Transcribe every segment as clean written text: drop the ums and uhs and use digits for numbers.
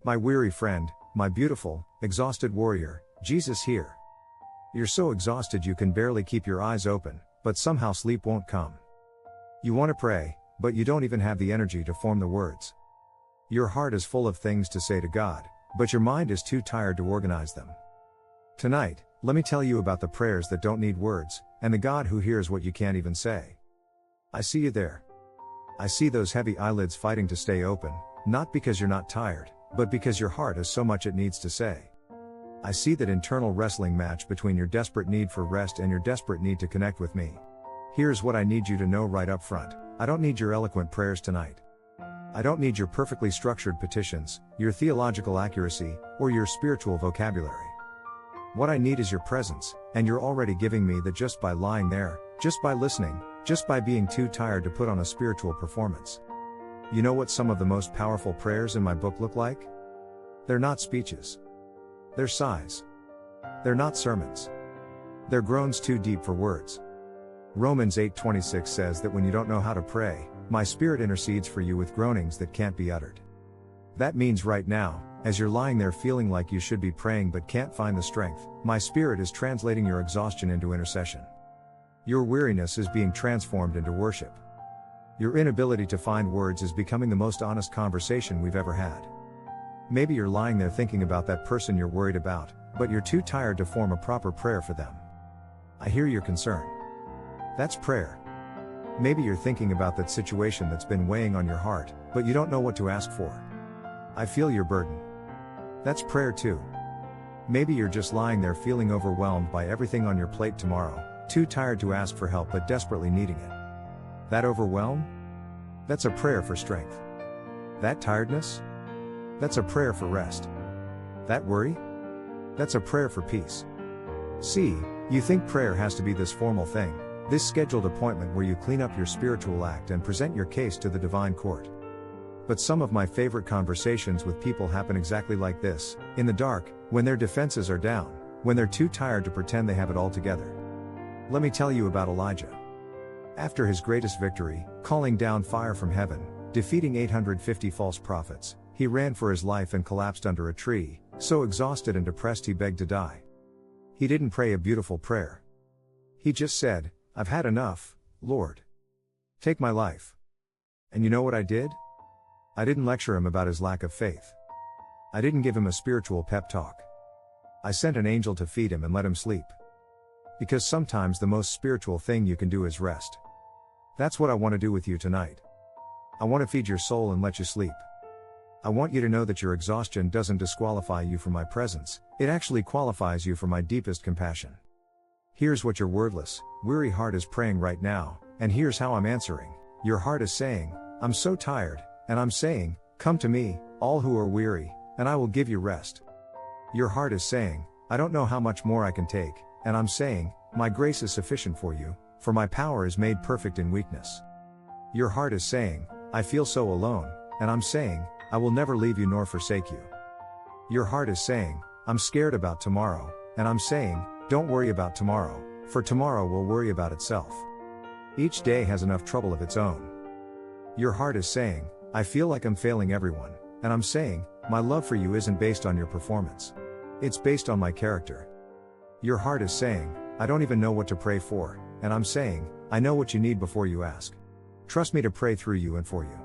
My weary friend, my beautiful, exhausted warrior, Jesus here. You're so exhausted you can barely keep your eyes open, but somehow sleep won't come. You want to pray, but you don't even have the energy to form the words. Your heart is full of things to say to God, but your mind is too tired to organize them. Tonight, let me tell you about the prayers that don't need words, and the God who hears what you can't even say. I see you there. I see those heavy eyelids fighting to stay open, not because you're not tired, but because your heart has so much it needs to say. I see that internal wrestling match between your desperate need for rest and your desperate need to connect with me. Here's what I need you to know right up front. I don't need your eloquent prayers tonight. I don't need your perfectly structured petitions, your theological accuracy, or your spiritual vocabulary. What I need is your presence, and you're already giving me that just by lying there, just by listening, just by being too tired to put on a spiritual performance. You know what some of the most powerful prayers in my book look like? They're not speeches. They're sighs. They're not sermons. They're groans too deep for words. Romans 8:26 says that when you don't know how to pray, my spirit intercedes for you with groanings that can't be uttered. That means right now, as you're lying there feeling like you should be praying but can't find the strength, my spirit is translating your exhaustion into intercession. Your weariness is being transformed into worship. Your inability to find words is becoming the most honest conversation we've ever had. Maybe you're lying there thinking about that person you're worried about, but you're too tired to form a proper prayer for them. I hear your concern. That's prayer. Maybe you're thinking about that situation that's been weighing on your heart, but you don't know what to ask for. I feel your burden. That's prayer too. Maybe you're just lying there feeling overwhelmed by everything on your plate tomorrow, too tired to ask for help but desperately needing it. That overwhelm? That's a prayer for strength. That tiredness? That's a prayer for rest. That worry? That's a prayer for peace. See, you think prayer has to be this formal thing, this scheduled appointment where you clean up your spiritual act and present your case to the divine court. But some of my favorite conversations with people happen exactly like this, in the dark, when their defenses are down, when they're too tired to pretend they have it all together. Let me tell you about Elijah. After his greatest victory, calling down fire from heaven, defeating 850 false prophets, he ran for his life and collapsed under a tree, so exhausted and depressed he begged to die. He didn't pray a beautiful prayer. He just said, "I've had enough, Lord. Take my life." And you know what I did? I didn't lecture him about his lack of faith. I didn't give him a spiritual pep talk. I sent an angel to feed him and let him sleep. Because sometimes the most spiritual thing you can do is rest. That's what I want to do with you tonight. I want to feed your soul and let you sleep. I want you to know that your exhaustion doesn't disqualify you from my presence, it actually qualifies you for my deepest compassion. Here's what your wordless, weary heart is praying right now, and here's how I'm answering. Your heart is saying, "I'm so tired," and I'm saying, "Come to me, all who are weary, and I will give you rest." Your heart is saying, "I don't know how much more I can take," and I'm saying, "My grace is sufficient for you, for my power is made perfect in weakness." Your heart is saying, "I feel so alone," and I'm saying, "I will never leave you nor forsake you." Your heart is saying, "I'm scared about tomorrow," and I'm saying, "Don't worry about tomorrow, for tomorrow will worry about itself. Each day has enough trouble of its own." Your heart is saying, "I feel like I'm failing everyone," and I'm saying, "My love for you isn't based on your performance. It's based on my character." Your heart is saying, "I don't even know what to pray for," and I'm saying, "I know what you need before you ask. Trust me to pray through you and for you."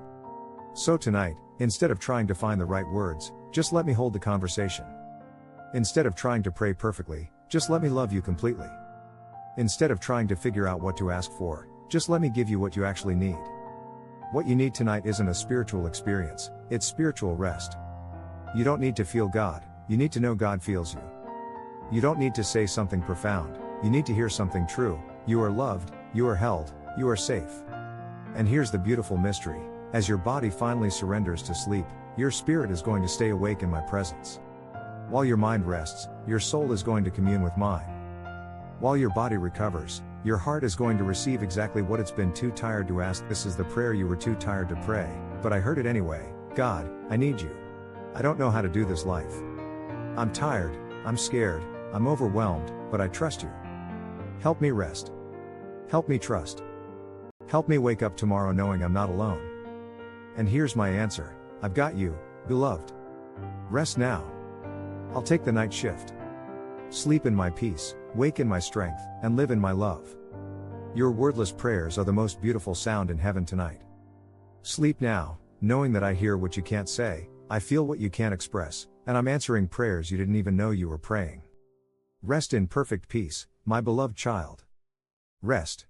So tonight, instead of trying to find the right words, just let me hold the conversation. Instead of trying to pray perfectly, just let me love you completely. Instead of trying to figure out what to ask for, just let me give you what you actually need. What you need tonight isn't a spiritual experience, it's spiritual rest. You don't need to feel God, you need to know God feels you. You don't need to say something profound, you need to hear something true. You are loved, you are held, you are safe. And here's the beautiful mystery. As your body finally surrenders to sleep, your spirit is going to stay awake in my presence. While your mind rests, your soul is going to commune with mine. While your body recovers, your heart is going to receive exactly what it's been too tired to ask. This is the prayer you were too tired to pray, but I heard it anyway. God, I need you. I don't know how to do this life. I'm tired, I'm scared, I'm overwhelmed, but I trust you. Help me rest. Help me trust. Help me wake up tomorrow knowing I'm not alone. And here's my answer. I've got you, beloved. Rest now. I'll take the night shift. Sleep in my peace, wake in my strength, and live in my love. Your wordless prayers are the most beautiful sound in heaven tonight. Sleep now, knowing that I hear what you can't say, I feel what you can't express, and I'm answering prayers you didn't even know you were praying. Rest in perfect peace, my beloved child. Rest.